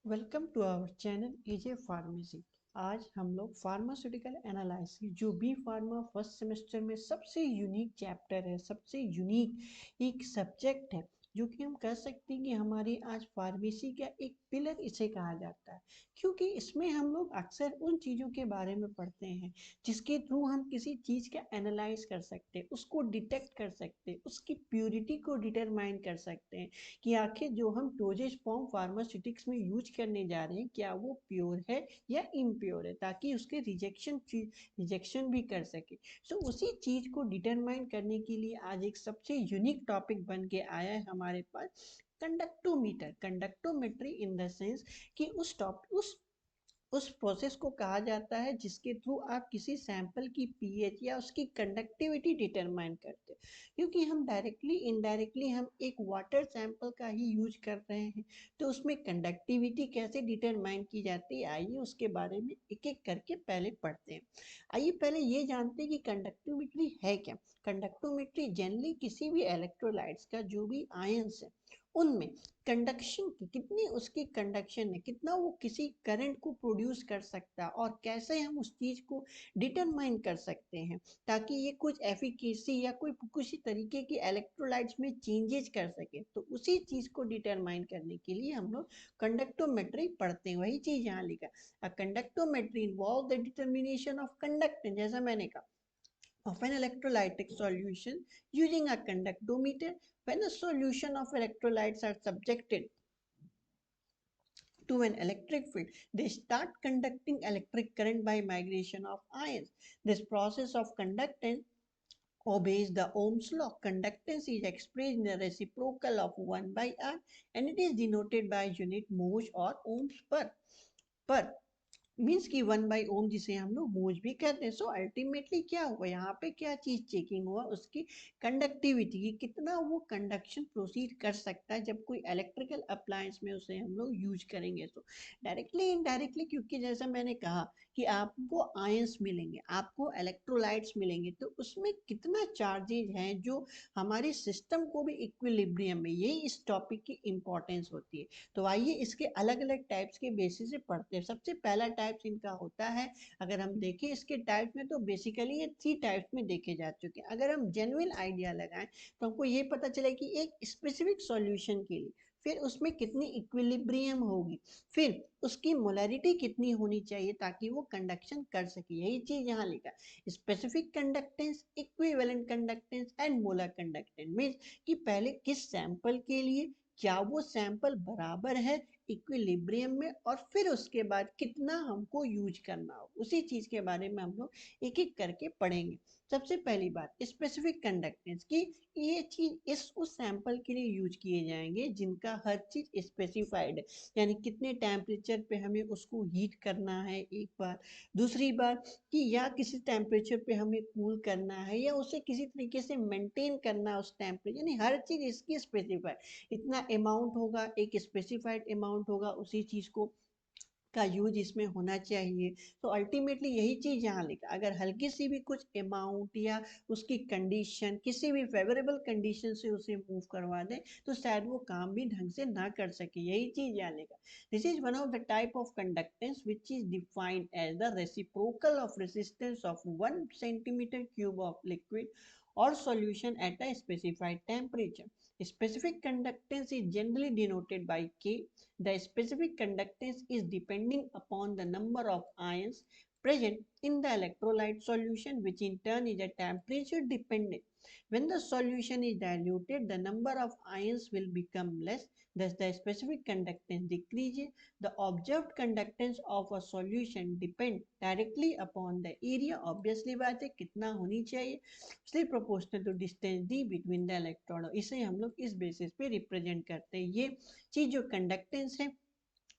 Welcome to our channel AJ pharmacy. आज हम लोग फार्मास्यूटिकल एनालिसिस जो बी फार्मा फर्स्ट सेमेस्टर में सबसे यूनिक चैप्टर है, सबसे यूनिक एक सब्जेक्ट है, जो कि हम कह सकते हैं कि हमारी आज फार्मेसी का एक पिलर इसे कहा जाता है। क्योंकि इसमें हम लोग अक्सर उन चीज़ों के बारे में पढ़ते हैं जिसके थ्रू हम किसी चीज़ का एनालाइज कर सकते हैं, उसको डिटेक्ट कर सकते हैं, उसकी प्योरिटी को डिटरमाइन कर सकते हैं कि आखिर जो हम डोजेज फॉर्म फार्मास्यूटिक्स में यूज करने जा रहे हैं क्या वो प्योर है या इम्प्योर है, ताकि उसके रिजेक्शन भी कर सके। सो उसी चीज को डिटरमाइन करने के लिए आज एक सबसे यूनिक टॉपिक बन के आया है हमारे पास, कंडक्टोमीटर। कंडक्टोमेट्री इन द सेंस कि उस प्रोसेस को कहा जाता है जिसके थ्रू आप किसी सैंपल की पीएच या उसकी कंडक्टिविटी डिटरमाइन करते हैं। क्योंकि हम डायरेक्टली इनडायरेक्टली हम एक वाटर सैंपल का ही यूज कर रहे हैं, तो उसमें कंडक्टिविटी कैसे डिटरमाइन की जाती है, आइए उसके बारे में एक एक करके पहले पढ़ते हैं। आइए पहले ये जानते हैं कि कंडक्टिविटी है क्या। कंडक्टोमेट्री जनरली किसी भी इलेक्ट्रोलाइट्स का जो भी आयंस है उनमें कंडक्शन की कितनी उसकी कंडक्शन है, कितना वो किसी करंट को प्रोड्यूस कर सकता है और कैसे हम उस चीज को डिटरमाइन कर सकते हैं ताकि ये कुछ एफिकेसी या कोई कुछ तरीके की इलेक्ट्रोलाइट्स में चेंजेस कर सके। तो उसी चीज को डिटरमाइन करने के लिए हम लोग कंडक्टोमेट्री पढ़ते हैं। वही चीज यहाँ लिखा, a conductometry involve the determination of conductance, जैसा मैंने कहा, of an electrolytic solution using a conductometer. When a solution of electrolytes are subjected to an electric field, they start conducting electric current by migration of ions. This process of conductance obeys the Ohm's law. Conductance is expressed in the reciprocal of 1 by R, and it is denoted by unit moles or ohms per means की 1/ओम जिसे हम लोग मोज भी कहते हैं। So ultimately क्या हुआ यहाँ पे, क्या चीज चेकिंग हुआ, उसकी कंडक्टिविटी की कितना वो कंडक्शन प्रोसीड कर सकता है जब कोई इलेक्ट्रिकल अप्लायंस में उसे हम लोग यूज करेंगे। तो डायरेक्टली इनडायरेक्टली, क्योंकि जैसा मैंने कहा कि आपको आयंस मिलेंगे, आपको इलेक्ट्रोलाइट्स मिलेंगे, तो उसमें कितना चार्जेज हैं जो हमारे सिस्टम को भी इक्विलिब्रियम में, यही इस टॉपिक की इंपॉर्टेंस होती है। तो आइए इसके अलग अलग टाइप्स के बेसिस से पढ़ते हैं। सबसे पहला टाइप्स इनका होता है, अगर हम देखें इसके टाइप्स में, तो बेसिकली ये 3 टाइप्स में देखे जा चुके हैं। अगर हम जेन्युइन आइडिया लगाएं तो हमको ये पता चले कि एक स्पेसिफिक सॉल्यूशन के लिए फिर उसमें कितनी इक्विलिब्रियम होगी, फिर उसकी मोलैरिटी कितनी होनी चाहिए ताकि वो कंडक्शन कर सके। यही चीज यहाँ लिखा, specific conductance, equivalent conductance and molar conductance. Means कि पहले किस सैंपल के लिए क्या वो सैंपल बराबर है इक्विलिब्रियम में, और फिर उसके बाद कितना हमको यूज करना हो, उसी चीज के बारे में हम लोग एक एक करके पढ़ेंगे। सबसे पहली बात, स्पेसिफिक कंडक्टेंस की, ये चीज इस उस सैंपल के लिए यूज किए जाएंगे जिनका हर चीज स्पेसिफाइड है, यानी कितने टेम्परेचर पे हमें उसको हीट करना है एक बार, दूसरी बार कि या किसी टेम्परेचर पे हमें कूल करना है या उसे किसी तरीके से मेंटेन करना है उस टेम्परेचर, यानी हर चीज इसकी स्पेसिफाइड, इतना अमाउंट होगा, एक स्पेसिफाइड अमाउंट होगा, उसी चीज को का यूज इसमें होना चाहिए। तो अल्टीमेटली यही चीज यहाँ लिखा, अगर हल्की सी भी कुछ अमाउंट या उसकी कंडीशन किसी भी फेवरेबल कंडीशन से उसे मूव करवा दे तो शायद वो काम भी ढंग से ना कर सके। यही चीज यहाँ लिखा, this is one of the type of conductance which is defined as the reciprocal of resistance of 1 cm³ of liquid or solution at a specified temperature. Specific conductance is generally denoted by K. The specific conductance is depending upon the number of ions present in the electrolyte solution, which in turn is a temperature dependent. When the solution is diluted, the number of ions will become less, thus the specific conductance decreases. The observed conductance of a solution depends directly upon the area, obviously बात है कितना होनी चाहिए, इसलिए proportional to distance D between the electron. इसे हम लोग इस बेसिस पे रिप्रेजेंट करते हैं। ये चीज जो कंडक्टेंस है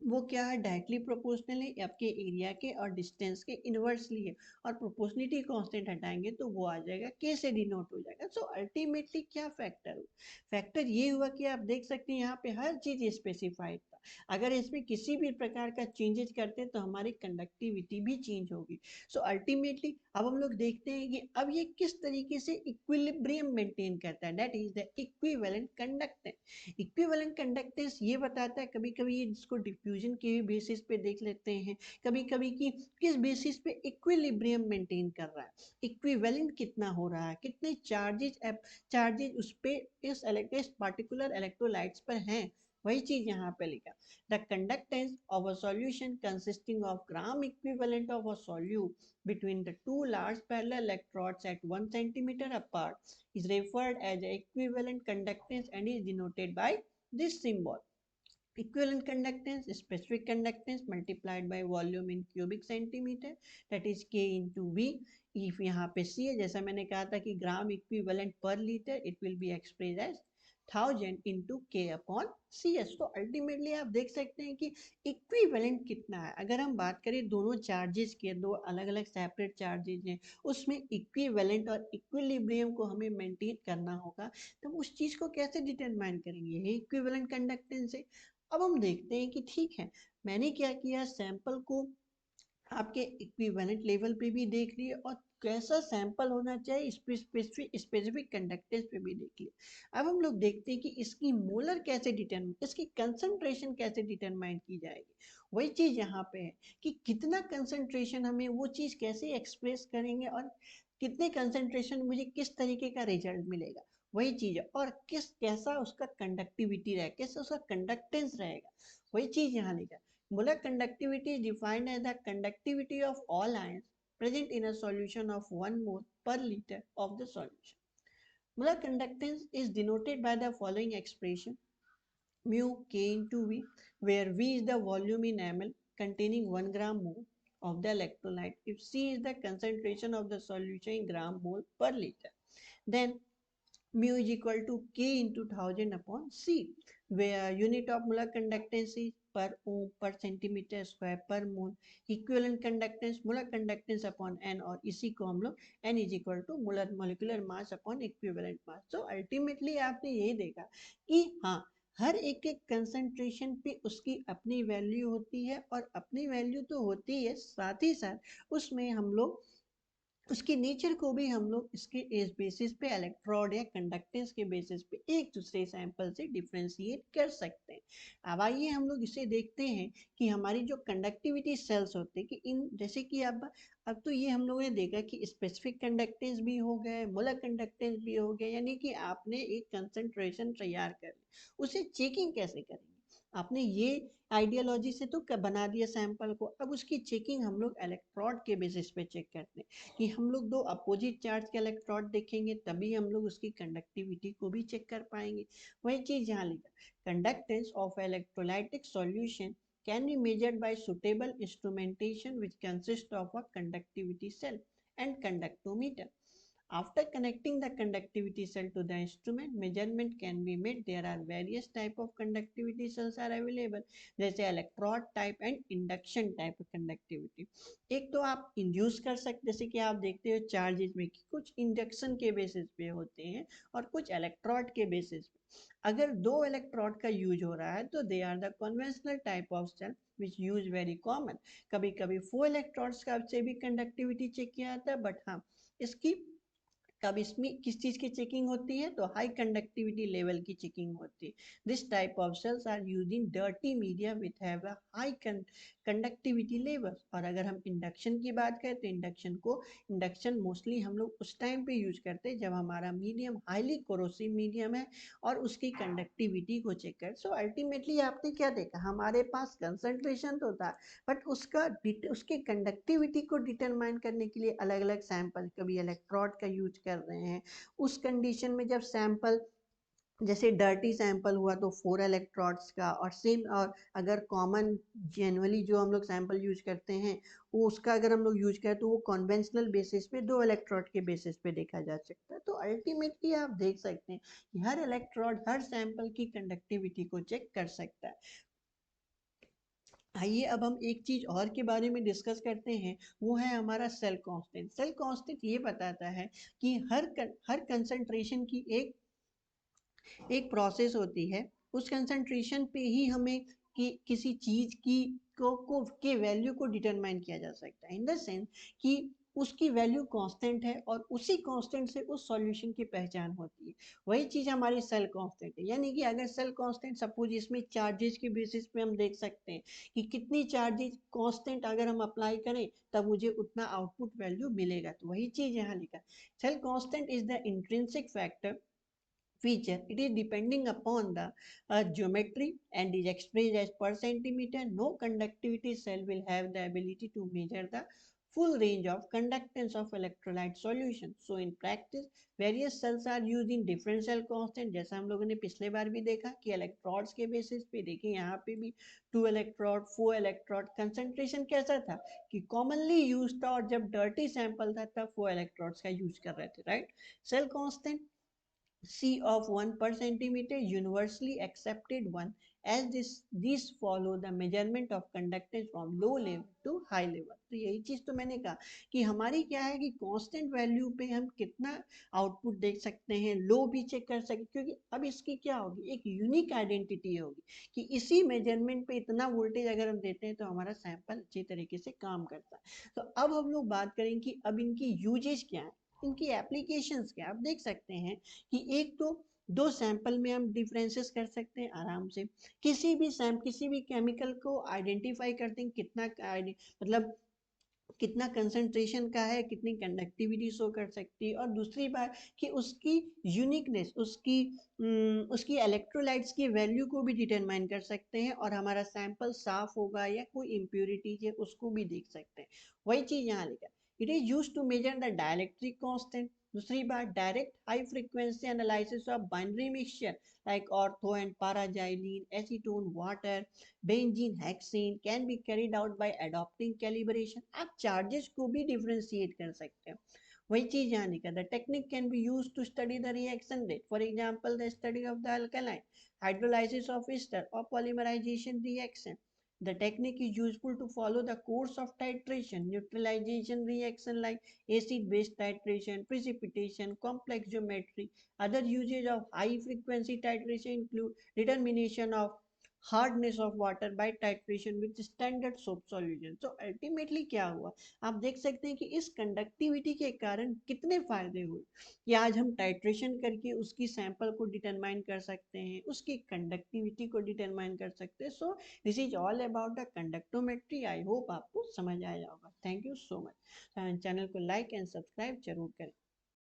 वो क्या है, डायरेक्टली प्रोपोर्शनल है आपके एरिया के और डिस्टेंस के इनवर्सली है, और प्रोपोर्शनलिटी कांस्टेंट हटाएंगे तो वो आ जाएगा के से डिनोट हो जाएगा। सो अल्टीमेटली क्या फैक्टर हुआ, फैक्टर ये हुआ कि आप देख सकते हैं यहाँ पे हर चीज स्पेसिफाइड था, अगर इसमें किसी भी प्रकार का चेंजेस करते हैं तो हमारी कंडक्टिविटी भी चेंज होगी। सो अल्टीमेटली अब हम लोग देखते हैं कि अब ये किस तरीके से इक्विलिब्रियम मेंटेन करता है, that is the equivalent conductance. Equivalent conductance ये बताता है, कभी कभी ये इसको डिफ्यूजन के बेसिस पे देख लेते हैं कभी कभी कि किस बेसिस पे इक्विलिब्रियम मेंटेन कर रहा है, इक्विवेलेंट कितना हो रहा है, कितने चार्जेज उस पे इस पार्टिकुलर इलेक्ट्रोलाइट्स पर हैं, वही चीज यहाँ पे लिखा। The conductance of a solution consisting of gram equivalent of a solute between the two large parallel electrodes at 1 centimeter apart is referred as equivalent conductance and is denoted by this symbol. Equivalent conductance, specific conductance multiplied by volume in cubic centimeter, that is K into V. If यहाँ पे C है, जैसा मैंने कहा था कि gram equivalent पर litre, it will be expressed as 1000 into K upon CS. तो अल्टीमेटली आप देख सकते हैं कि इक्विवेलेंट कितना है। अगर हम बात करें दोनों चार्जेस के, दो अलग अलग सेपरेट चार्जेस हैं, उसमें इक्विवेलेंट और इक्विलिब्रियम को हमें मेंटेन करना होगा, तो उस चीज़ को कैसे डिटरमाइन करेंगे, ये इक्विवेलेंट कंडक्टेंस से। अब हम देखते हैं कि ठीक है, मैंने क्या किया, सैंपल को आपके इक्विवेलेंट लेवल पे भी देख लिए और कैसा सैंपल होना चाहिए स्पेसिफिक कंडक्टेंस पे भी देख लिया। अब हम लोग देखते हैं कि इसकी मोलर कैसे डिटरमाइन, इसकी कंसंट्रेशन कैसे डिटरमाइन की जाएगी। वही चीज यहाँ पे है कि कितना कंसंट्रेशन, हमें वो चीज कैसे एक्सप्रेस करेंगे और कितने कंसंट्रेशन मुझे किस तरीके का रिजल्ट मिलेगा, वही चीज है। और कैसा उसका कंडक्टिविटी रहेगा, कैसा उसका कंडक्टेंस रहेगा, वही चीज यहाँ लिखा। Molar conductivity is defined as the conductivity of all ions present in a solution of 1 mole per liter of the solution. Molar conductance is denoted by the following expression: mu K into V, where V is the volume in ml containing 1 gram mole of the electrolyte if C is the concentration of the solution in gram mole per liter. Then mu is equal to K into 1000 upon C, where unit of molar conductance is per ohm per centimeter square per mole, equivalent conductance molar conductance upon n, और इसी को हम लोग n is equal to molar molecular mass upon equivalent mass. तो ultimately आपने यही देखा कि हाँ, हर एक एक कंसंट्रेशन पे उसकी अपनी वैल्यू होती है, और अपनी वैल्यू तो होती है, साथ ही साथ उसमें हम लोग उसके नेचर को भी हम लोग इसके इस बेसिस पे, इलेक्ट्रोड या कंडक्टेंस के बेसिस पे एक दूसरे सैंपल से डिफ्रेंशिएट कर सकते हैं। अब आइए हम लोग इसे देखते हैं कि हमारी जो कंडक्टिविटी सेल्स होते हैं कि इन, जैसे कि अब तो ये हम लोगों ने देखा कि स्पेसिफिक कंडक्टेंस भी हो गए, मोलर कंडक्टेंस भी हो गए, यानी कि आपने एक कंसंट्रेशन तैयार कर ली, उसे चेकिंग कैसे करेंगे। आपने ये आइडियोलॉजी से तो बना दिया सैंपल को, अब उसकी चेकिंग हम लोग इलेक्ट्रोड के बेसिस पे चेक करते हैं कि हम लोग दो अपोजिट चार्ज के इलेक्ट्रोड देखेंगे, तभी हम लोग उसकी कंडक्टिविटी को भी चेक कर पाएंगे। वही चीज यहाँ लिखा, conductance of electrolytic solution can be measured by suitable instrumentation which consists of a conductivity cell and conductometer. After connecting the conductivity cell to the instrument, measurement can be made. There are various type of conductivity cells are available, जैसे electrode type and induction type of conductivity. एक तो आप induce कर सकते, जैसे कि आप देखते हो चार्जेस में कि कुछ इंडक्शन के बेसिस पे होते हैं और कुछ इलेक्ट्रोड के बेसिस पे। अगर दो इलेक्ट्रोड का यूज हो रहा है तो they are the conventional type of cell which use very common. कभी कभी 4 इलेक्ट्रोड्स का से भी कंडक्टिविटी चेक किया जाता है, बट हाँ, इसकी तब इसमें किस चीज की चेकिंग होती है, तो हाई कंडक्टिविटी लेवल की चेकिंग होती है। This type of cells are used in dirty media with have a high conductivity level. और अगर हम इंडक्शन की बात करें तो इंडक्शन मोस्टली हम लोग उस टाइम पे यूज करते हैं जब हमारा मीडियम हाईली कोरोसिव मीडियम है और उसकी कंडक्टिविटी को चेक कर। सो अल्टीमेटली आपने क्या देखा, हमारे पास कंसंट्रेशन तो था, बट उसकी कंडक्टिविटी को डिटरमाइन करने के लिए अलग अलग सैंपल, कभी इलेक्ट्रोड का यूज कर रहे हैं। उस कंडीशन में जब सैंपल जैसे डर्टी सैंपल हुआ तो 4 इलेक्ट्रोड्स का, और सेम, और अगर कॉमन जनरली जो हम लोग सैंपल यूज करते हैं वो उसका अगर हम लोग यूज करें तो वो कन्वेंशनल बेसिस पे 2 इलेक्ट्रोड के बेसिस पे देखा जा सकता है। तो अल्टीमेटली आप देख सकते हैं कि हर इलेक्ट्रोड हर सैंपल की कंडक्टिविटी को चेक कर सकता है। आइए अब हम एक चीज और के बारे में डिस्कस करते हैं, वो है हमारा सेल कांस्टेंट। सेल कांस्टेंट ये बताता है कि हर कंसंट्रेशन की एक प्रोसेस होती है, उस कंसंट्रेशन पे ही हमें किसी चीज की के वैल्यू को डिटरमाइन किया जा सकता है। इन द सेंस कि उसकी वैल्यू कांस्टेंट है और उसी कांस्टेंट से उस सॉल्यूशन की पहचान होती है। वही चीज हमारी सेल कांस्टेंट है, यानी कि अगर सेल कांस्टेंट सपोज इसमें चार्जेस के बेसिस पे हम देख सकते हैं कि कितनी चार्जेस कांस्टेंट अगर हम अप्लाई करें तब मुझे उतना आउटपुट वैल्यू मिलेगा। तो वही चीज यहाँ लिखा, cell constant is the intrinsic factor feature. It is depending upon the geometry and is expressed as per centimeter. No conductivity cell will have the ability to measure the full range of conductance of electrolyte solution. So in practice, various cells are used in different cell constant. जैसा हम लोगों ने पिछले बार भी देखा कि electrodes के basis पे, देखिए यहाँ पे भी 2 इलेक्ट्रॉड 4 इलेक्ट्रॉड, कंसंट्रेशन कैसा था कि कॉमनली यूज था और जब डर्टी सैंपल था तब 4 इलेक्ट्रॉड्स का यूज कर रहे थे, right. Cell constant C of 1 per centimeter universally accepted one, as these follow the measurement of conductance from low level to high level. तो यही चीज तो मैंने कहा कि हमारी क्या है कि कांस्टेंट वैल्यू पे हम कितना आउटपुट देख सकते हैं, लो भी चेक कर सकते, क्योंकि अब इसकी क्या होगी, एक यूनिक आइडेंटिटी होगी कि इसी मेजरमेंट पे इतना वोल्टेज अगर हम देते हैं तो हमारा सैंपल अच्छी तरीके से काम करता है। तो अब हम लोग बात करें कि अब इनकी यूजेज क्या है, इनकी एप्लीकेशंस क्या। आप देख सकते हैं कि एक तो दो सैंपल में हम डिफरेंसेस कर सकते हैं आराम से, किसी भी केमिकल को आइडेंटिफाई करते हैं कितना मतलब कितना कंसंट्रेशन का है, कितनी कंडक्टिविटी शो कर सकती है, और दूसरी बात कि उसकी यूनिकनेस, उसकी इलेक्ट्रोलाइट्स की वैल्यू को भी डिटरमाइन कर सकते हैं, और हमारा सैंपल साफ होगा या कोई इम्प्योरिटीज है उसको भी देख सकते हैं। वही चीज यहाँ लिखा, it is use to measure the dielectric constant. दूसरी बात, direct high frequency analysis of binary mixture like ortho and paraxylene, acetone, water, benzene, hexane can be carried out by adopting calibration. आप charges को भी differentiate कर सकते हो। वही चीज यहाँ लिखा, the technique can be used to study the reaction rate. For example, the study of the alkaline hydrolysis of ester or polymerization reaction. The technique is useful to follow the course of titration, neutralization reaction like acid-base titration, precipitation, complex geometry. Other uses of high frequency titration include determination of hardness of water bye titration with standard soap solution. तो ultimately क्या हुआ, आप देख सकते हैं कि इस conductivity के कारण कितने फायदे हुए कि आज हम टाइट्रेशन करके उसकी सैंपल को डिटरमाइन कर सकते हैं, उसकी कंडक्टिविटी को डिटरमाइन कर सकते हैं। So this is all about the conductometry. I hope आपको समझ आया होगा। Thank you so much. Channel को लाइक एंड सब्सक्राइब जरूर करें।